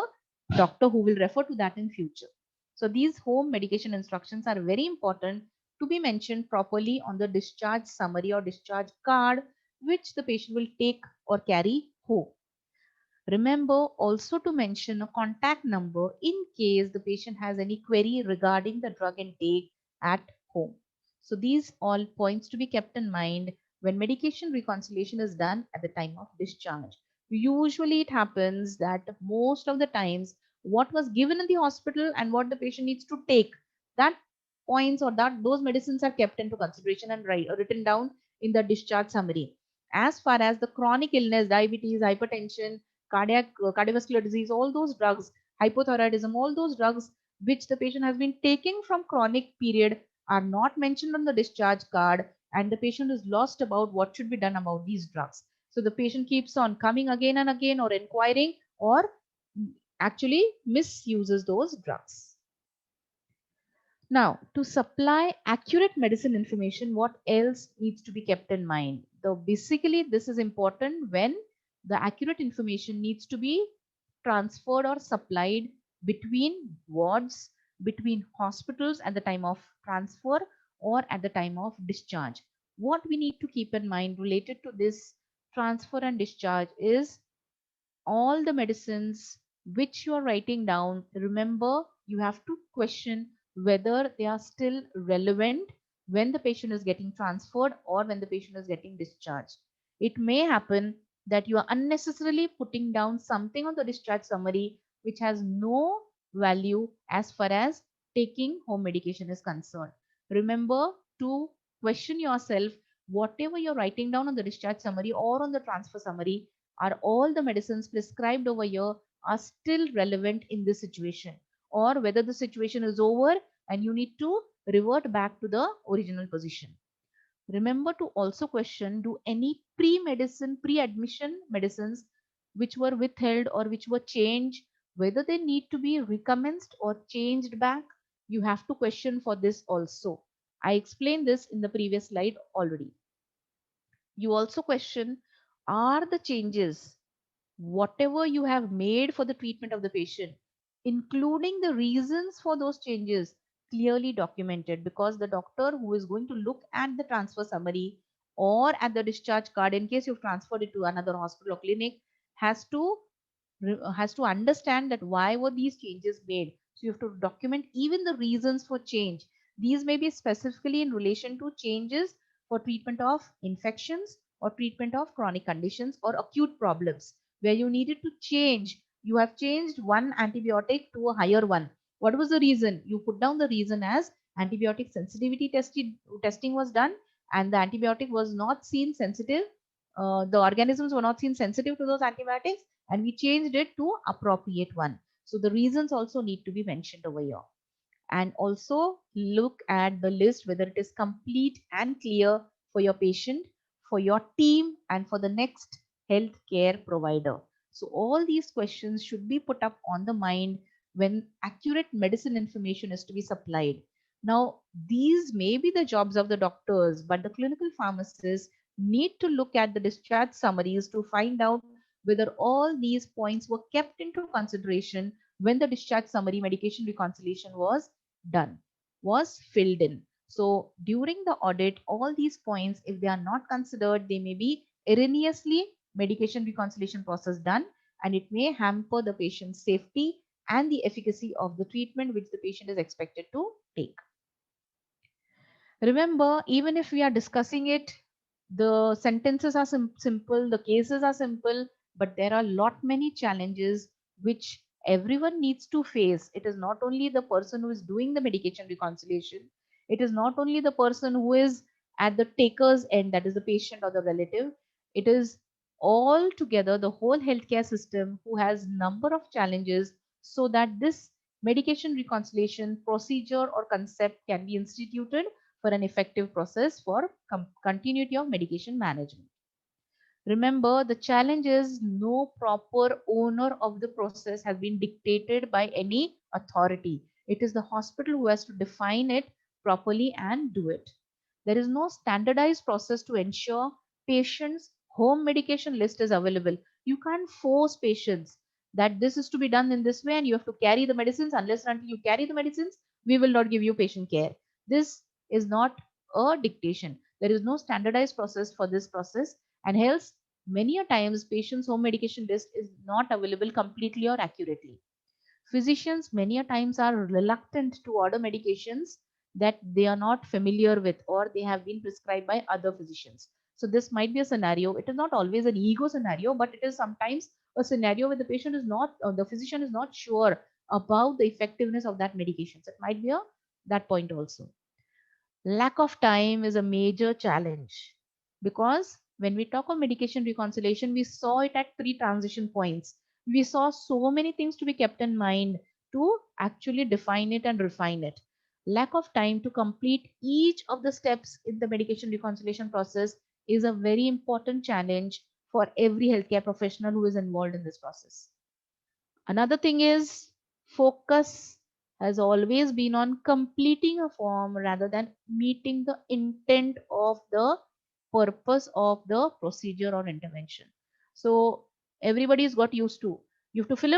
doctor who will refer to that in future. So these home medication instructions are very important to be mentioned properly on the discharge summary or discharge card, which the patient will take or carry home. Remember also to mention a contact number in case the patient has any query regarding the drug intake at home. So these all points to be kept in mind when medication reconciliation is done at the time of discharge. Usually it happens that most of the times what was given in the hospital and what the patient needs to take, that points or that those medicines are kept into consideration and written down in the discharge summary. As far as the chronic illness, diabetes, hypertension, cardiovascular disease, all those drugs, hypothyroidism, all those drugs which the patient has been taking from chronic period are not mentioned on the discharge card, and the patient is lost about what should be done about these drugs. So the patient keeps on coming again and again or inquiring or actually misuses those drugs. Now, to supply accurate medicine information, what else needs to be kept in mind? So basically, this is important when the accurate information needs to be transferred or supplied between wards, between hospitals at the time of transfer or at the time of discharge. What we need to keep in mind related to this transfer and discharge is all the medicines which you are writing down. Remember, you have to question whether they are still relevant when the patient is getting transferred or when the patient is getting discharged. It may happen that you are unnecessarily putting down something on the discharge summary which has no value as far as taking home medication is concerned. Remember to question yourself whatever you're writing down on the discharge summary or on the transfer summary, are all the medicines prescribed over here are still relevant in this situation, or whether the situation is over and you need to revert back to the original position. Remember to also question, do any pre-admission medicines which were withheld or which were changed, whether they need to be recommenced or changed back? You have to question for this also. I explained this in the previous slide already. You also question, are the changes whatever you have made for the treatment of the patient, including the reasons for those changes, clearly documented? Because the doctor who is going to look at the transfer summary or at the discharge card, in case you've transferred it to another hospital or clinic, has to understand that why were these changes made. So you have to document even the reasons for change. These may be specifically in relation to changes for treatment of infections or treatment of chronic conditions or acute problems where you needed to change. You have changed one antibiotic to a higher one. What was the reason? You put down the reason as antibiotic sensitivity testing was done and the antibiotic was not seen sensitive. The organisms were not seen sensitive to those antibiotics and we changed it to appropriate one. So the reasons also need to be mentioned over here. And also look at the list whether it is complete and clear for your patient, for your team, and for the next healthcare provider. So all these questions should be put up on the mind when accurate medicine information is to be supplied. Now, these may be the jobs of the doctors, but the clinical pharmacists need to look at the discharge summaries to find out whether all these points were kept into consideration when the discharge summary medication reconciliation was done, was filled in. So during the audit, all these points, if they are not considered, they may be erroneously medication reconciliation process done, and it may hamper the patient's safety and the efficacy of the treatment which the patient is expected to take. Remember, even if we are discussing it, the sentences are simple, the cases are simple, but there are lot many challenges which everyone needs to face. It is not only the person who is doing the medication reconciliation, it is not only the person who is at the taker's end, that is the patient or the relative. It is all together the whole healthcare system who has number of challenges so that this medication reconciliation procedure or concept can be instituted for an effective process for continuity of medication management. Remember, the challenge is no proper owner of the process has been dictated by any authority. It is the hospital who has to define it properly and do it. There is no standardized process to ensure patients' home medication list is available. You can't force patients that this is to be done in this way and you have to carry the medicines. Unless and until you carry the medicines, we will not give you patient care. This is not a dictation. There is no standardized process for this process, and hence many a times patient's home medication list is not available completely or accurately. Physicians many a times are reluctant to order medications that they are not familiar with or they have been prescribed by other physicians. So this might be a scenario. It is not always an ego scenario, but it is sometimes a scenario where the patient is not, the physician is not sure about the effectiveness of that medication. So it might be a that point also. Lack of time is a major challenge because when we talk of medication reconciliation, we saw it at three transition points. We saw so many things to be kept in mind to actually define it and refine it. Lack of time to complete each of the steps in the medication reconciliation process is a very important challenge for every healthcare professional who is involved in this process. Another thing is focus has always been on completing a form rather than meeting the intent of the purpose of the procedure or intervention. So everybody's got used to you have to fill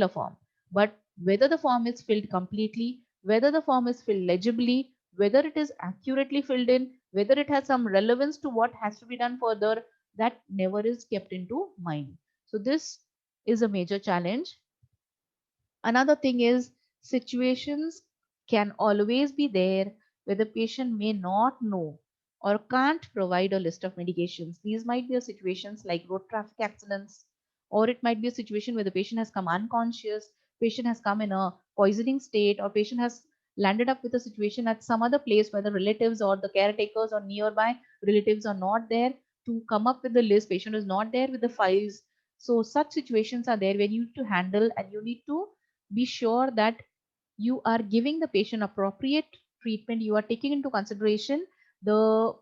a form. But whether the form is filled completely, whether the form is filled legibly, whether it is accurately filled in, whether it has some relevance to what has to be done further, that never is kept into mind. So this is a major challenge. Another thing is situations can always be there where the patient may not know or can't provide a list of medications. These might be situations like road traffic accidents, or it might be a situation where the patient has come unconscious, patient has come in a poisoning state, or patient has landed up with a situation at some other place where the relatives or the caretakers or nearby relatives are not there to come up with the list. Patient is not there with the files. So such situations are there where you need to handle and you need to be sure that you are giving the patient appropriate treatment. You are taking into consideration the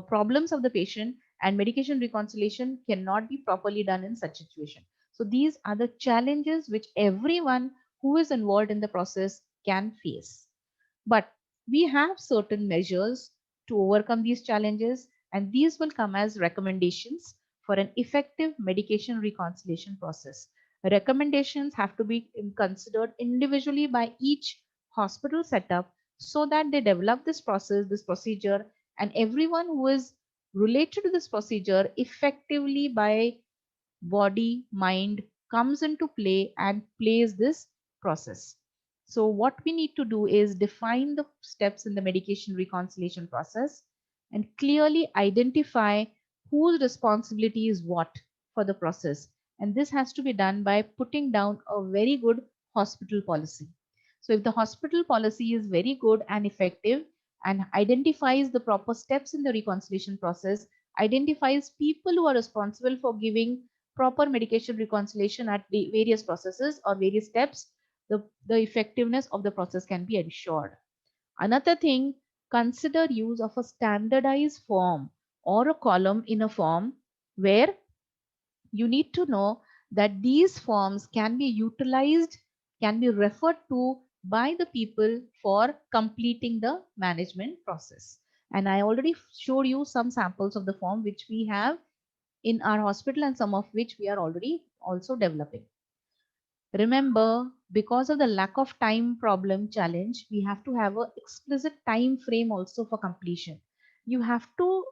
problems of the patient, and medication reconciliation cannot be properly done in such situation. So these are the challenges which everyone who is involved in the process can face. But we have certain measures to overcome these challenges, and these will come as recommendations for an effective medication reconciliation process. Recommendations have to be considered individually by each hospital setup so that they develop this process, this procedure, and everyone who is related to this procedure effectively by body, mind comes into play and plays this process. So what we need to do is define the steps in the medication reconciliation process and clearly identify whose responsibility is what for the process. And this has to be done by putting down a very good hospital policy. So if the hospital policy is very good and effective and identifies the proper steps in the reconciliation process, identifies people who are responsible for giving proper medication reconciliation at the various processes or various steps, the effectiveness of the process can be ensured. Another thing, consider use of a standardized form or a column in a form where you need to know that these forms can be utilized, can be referred to by the people for completing the management process. And I already showed you some samples of the form which we have in our hospital and some of which we are already also developing. Remember, because of the lack of time problem challenge, we have to have an explicit time frame also for completion. You have to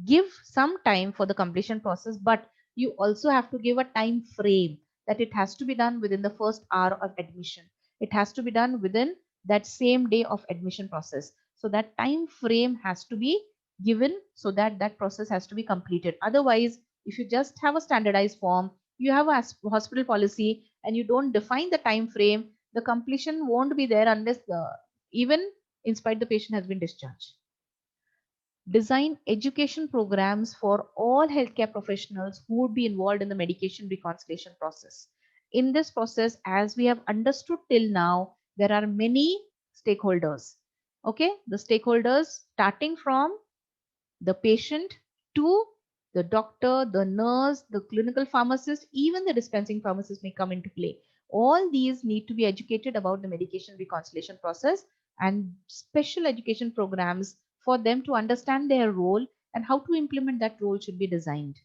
give some time for the completion process, but you also have to give a time frame that it has to be done within the first hour of admission. It has to be done within that same day of admission process. So that time frame has to be given so that that process has to be completed. Otherwise, if you just have a standardized form, you have a hospital policy and you don't define the time frame, the completion won't be there unless even in spite the patient has been discharged. Design education programs for all healthcare professionals who would be involved in the medication reconciliation process. In this process, as we have understood till now, there are many stakeholders. Okay, the stakeholders starting from the patient to the doctor, the nurse, the clinical pharmacist, even the dispensing pharmacist may come into play. All these need to be educated about the medication reconciliation process, and special education programs for them to understand their role and how to implement that role should be designed.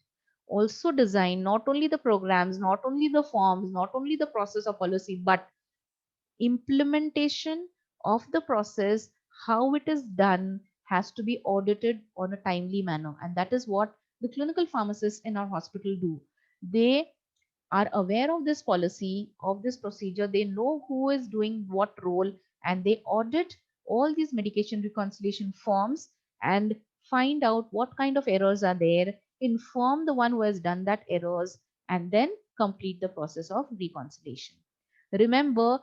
also design not only the programs, not only the forms, not only the process or policy, but implementation of the process, how it is done, has to be audited on a timely manner. And that is what the clinical pharmacists in our hospital do. They are aware of this policy, of this procedure. They know who is doing what role, and they audit all these medication reconciliation forms and find out what kind of errors are there, inform the one who has done that errors, and then complete the process of reconciliation. Remember,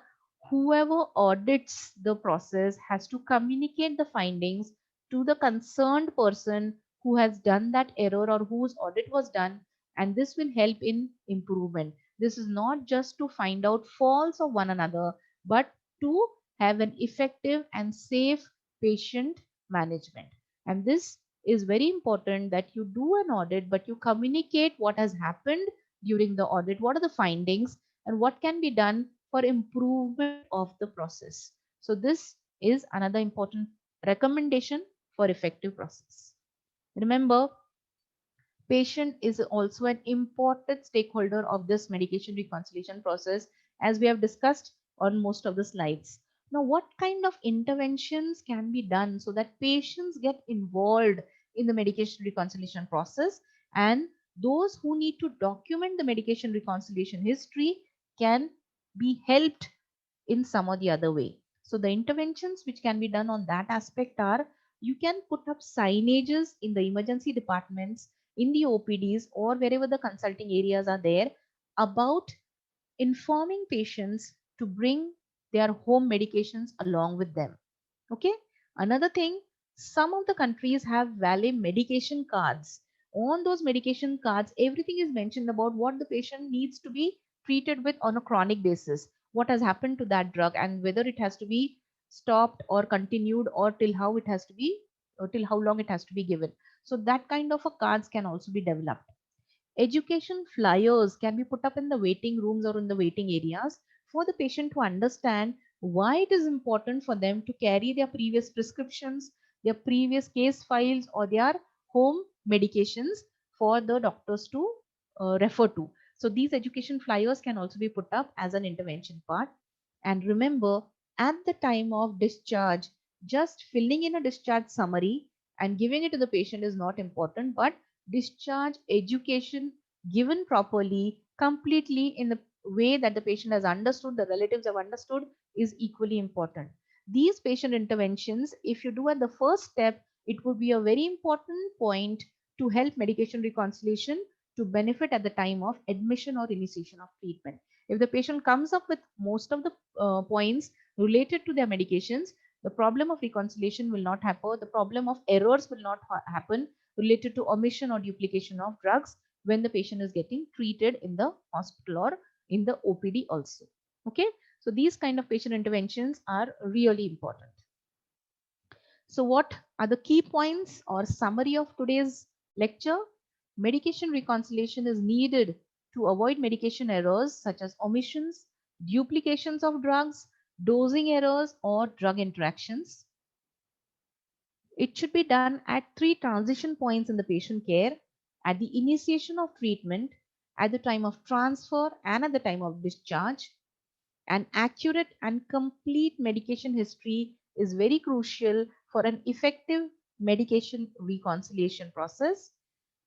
whoever audits the process has to communicate the findings to the concerned person who has done that error or whose audit was done, and this will help in improvement. This is not just to find out faults of one another, but to have an effective and safe patient management. And this is very important, that you do an audit, but you communicate what has happened during the audit, what are the findings, and what can be done for improvement of the process. So this is another important recommendation for effective process. Remember, patient is also an important stakeholder of this medication reconciliation process, as we have discussed on most of the slides. Now, what kind of interventions can be done so that patients get involved in the medication reconciliation process, and those who need to document the medication reconciliation history can be helped in some or the other way. So the interventions which can be done on that aspect are, you can put up signages in the emergency departments, in the OPDs, or wherever the consulting areas are there, about informing patients to bring their home medications along with them. Okay. Another thing, some of the countries have valid medication cards. On those medication cards, everything is mentioned about what the patient needs to be treated with on a chronic basis, what has happened to that drug, and whether it has to be stopped or continued, or till how it has to be, or till how long it has to be given. So that kind of a cards can also be developed. Education flyers can be put up in the waiting rooms or in the waiting areas for the patient to understand why it is important for them to carry their previous prescriptions, their previous case files, or their home medications for the doctors to refer to. So these education flyers can also be put up as an intervention part. And remember, at the time of discharge, just filling in a discharge summary and giving it to the patient is not important, but discharge education given properly, completely in the way that the patient has understood, the relatives have understood, is equally important. These patient interventions, if you do at the first step, it would be a very important point to help medication reconciliation to benefit at the time of admission or initiation of treatment. If the patient comes up with most of the points related to their medications, the problem of reconciliation will not happen. The problem of errors will not happen related to omission or duplication of drugs when the patient is getting treated in the hospital or in the OPD also. Okay, so these kind of patient interventions are really important. So what are the key points or summary of today's lecture? Medication reconciliation is needed to avoid medication errors such as omissions, duplications of drugs, dosing errors, or drug interactions. It should be done at 3 transition points in the patient care: at the initiation of treatment, at the time of transfer, and at the time of discharge. An accurate and complete medication history is very crucial for an effective medication reconciliation process.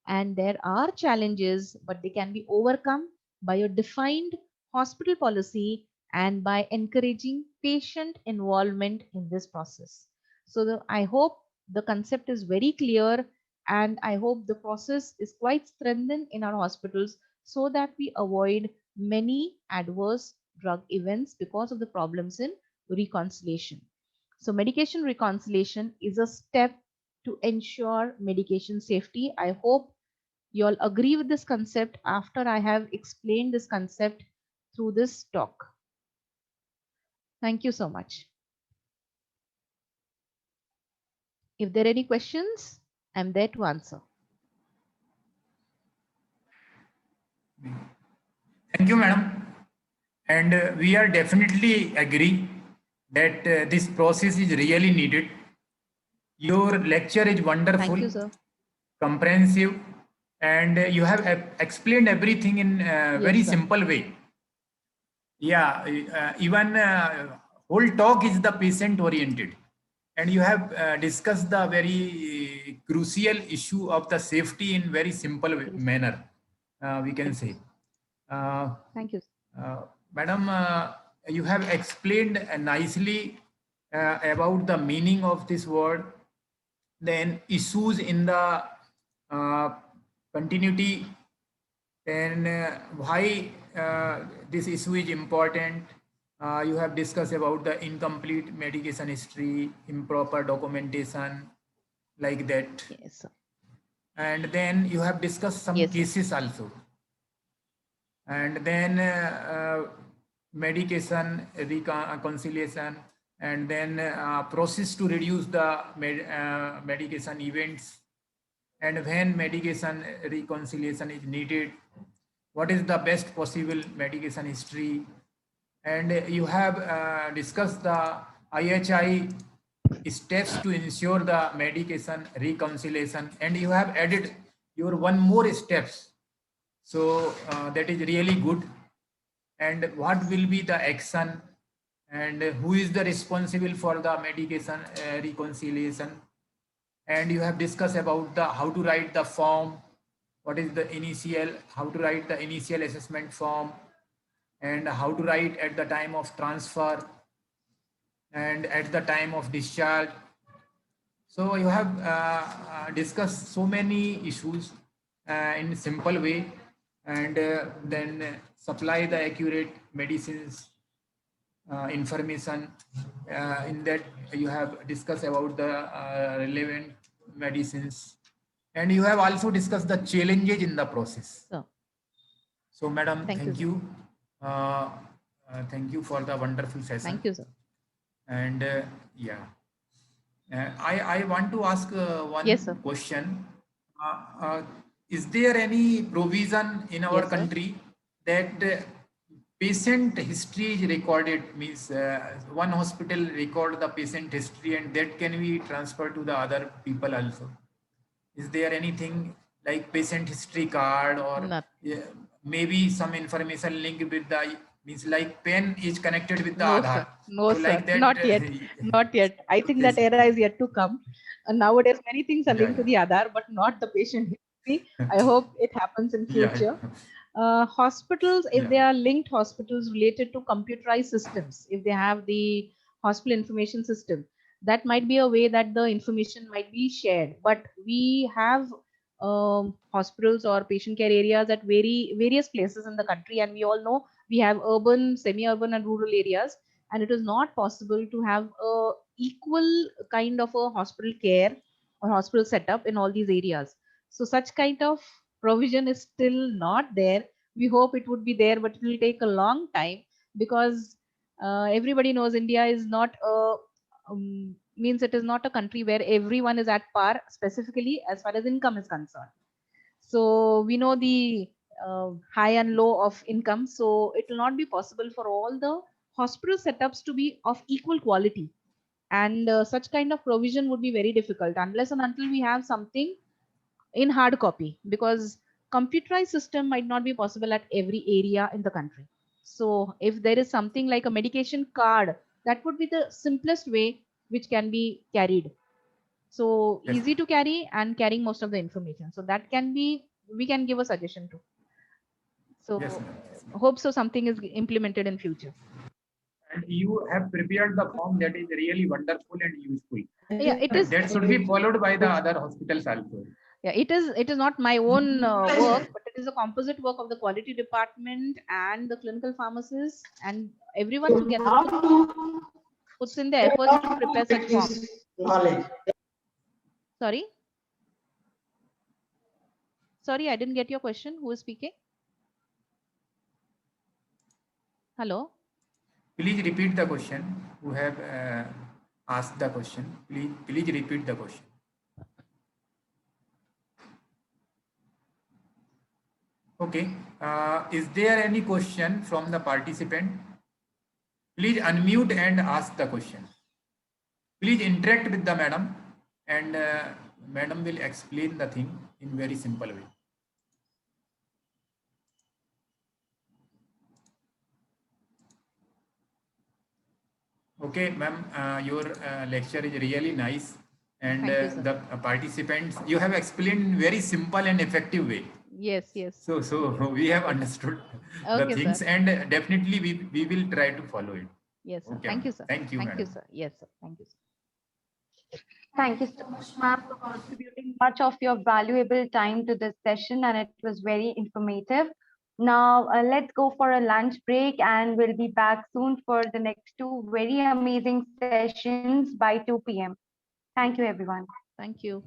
And there are challenges, but they can be overcome by a defined hospital policy and by encouraging patient involvement in this process. So I hope the concept is very clear, and I hope the process is quite strengthened in our hospitals so that we avoid many adverse drug events because of the problems in reconciliation. So medication reconciliation is a step to ensure medication safety. I hope you all agree with this concept after I have explained this concept through this talk. Thank you so much. If there are any questions, I'm there to answer. Thank you, madam. And we are definitely agree that this process is really needed. Your lecture is wonderful, Thank you, sir. comprehensive, and you have explained everything in a very sir. simple way. Yeah, even whole talk is the patient oriented, and you have discussed the very crucial issue of the safety in very simple manner, we can say. Thank you. Madam, you have explained nicely about the meaning of this word, then issues in the continuity, then why this issue is important. You have discussed about the incomplete medication history, improper documentation, like that. Yes, sir. And then you have discussed some Yes, sir. cases also. And then medication reconciliation, and then process to reduce the medication events, and when medication reconciliation is needed, what is the best possible medication history. And you have discussed the IHI steps to ensure the medication reconciliation, and you have added your one more steps. So that is really good. And what will be the action, and who is the responsible for the medication reconciliation. And you have discussed about the how to write the form, what is the initial, how to write the initial assessment form, and how to write at the time of transfer and at the time of discharge. So you have discussed so many issues in simple way, and then supply the accurate medicines information. In that you have discussed about the relevant medicines, and you have also discussed the challenges in the process. Sir. So madam, Thank thank you, you. Thank you for the wonderful session. Thank you, sir. And yeah, I want to ask one Yes, sir. question. Is there any provision in our Yes, sir. country that patient history is recorded, means one hospital record the patient history and that can be transferred to the other people also? Is there anything like patient history card, or Not. maybe some information linked with the, means like pen is connected with the No, Aadhaar? sir. No, So sir. like that, Not yet. Not yet. I think that era is yet to come. Nowadays, many things are Yeah, linked to the Aadhaar, but not the patient history. I hope it happens in Yeah, future. Hospitals, if Yeah. they are linked hospitals related to computerized systems, if they have the hospital information system, that might be a way that the information might be shared. But we have hospitals or patient care areas at various places in the country, and we all know we have urban, semi-urban, and rural areas, and it is not possible to have a equal kind of a hospital care or hospital setup in all these areas. So such kind of provision is still not there. We hope it would be there, but it will take a long time, because everybody knows India is not a means it is not a country where everyone is at par, specifically as far as income is concerned. So we know the high and low of income, so it will not be possible for all the hospital setups to be of equal quality, and such kind of provision would be very difficult unless and until we have something in hard copy, because computerized system might not be possible at every area in the country. So if there is something like a medication card, that would be the simplest way which can be carried. So Yes. easy to carry and carrying most of the information. So that can be, we can give a suggestion to. So Yes, ma'am. Yes, ma'am. hope so something is implemented in future. And you have prepared the form that is really wonderful and useful. Yeah, it And is. that should be followed by the other hospitals also. Yeah, it is. It is not my own work, but it is a composite work of the quality department and the clinical pharmacists, and everyone together puts in the efforts to prepare such forms. Sorry. Sorry, I didn't get your question. Who is speaking? Hello. Please repeat the question. Who have asked the question? Please repeat the question. Okay. Is there any question from the participant? Please unmute and ask the question. Please interact with the madam, and madam will explain the thing in very simple way. Okay, ma'am, your lecture is really nice. And Thank you, sir. the participants, you have explained in very simple and effective way. Yes, yes. So we have understood the Okay, things, sir. and definitely we will try to follow it. Yes, sir. Okay, Thank you, ma'am. sir. Thank you, Thank you, madam. sir. Yes, sir. Thank you, sir. Thank you so much, ma'am, for contributing much of your valuable time to this session, and it was very informative. Now, let's go for a lunch break, and we'll be back soon for the next two very amazing sessions by 2 p.m. Thank you, everyone. Thank you.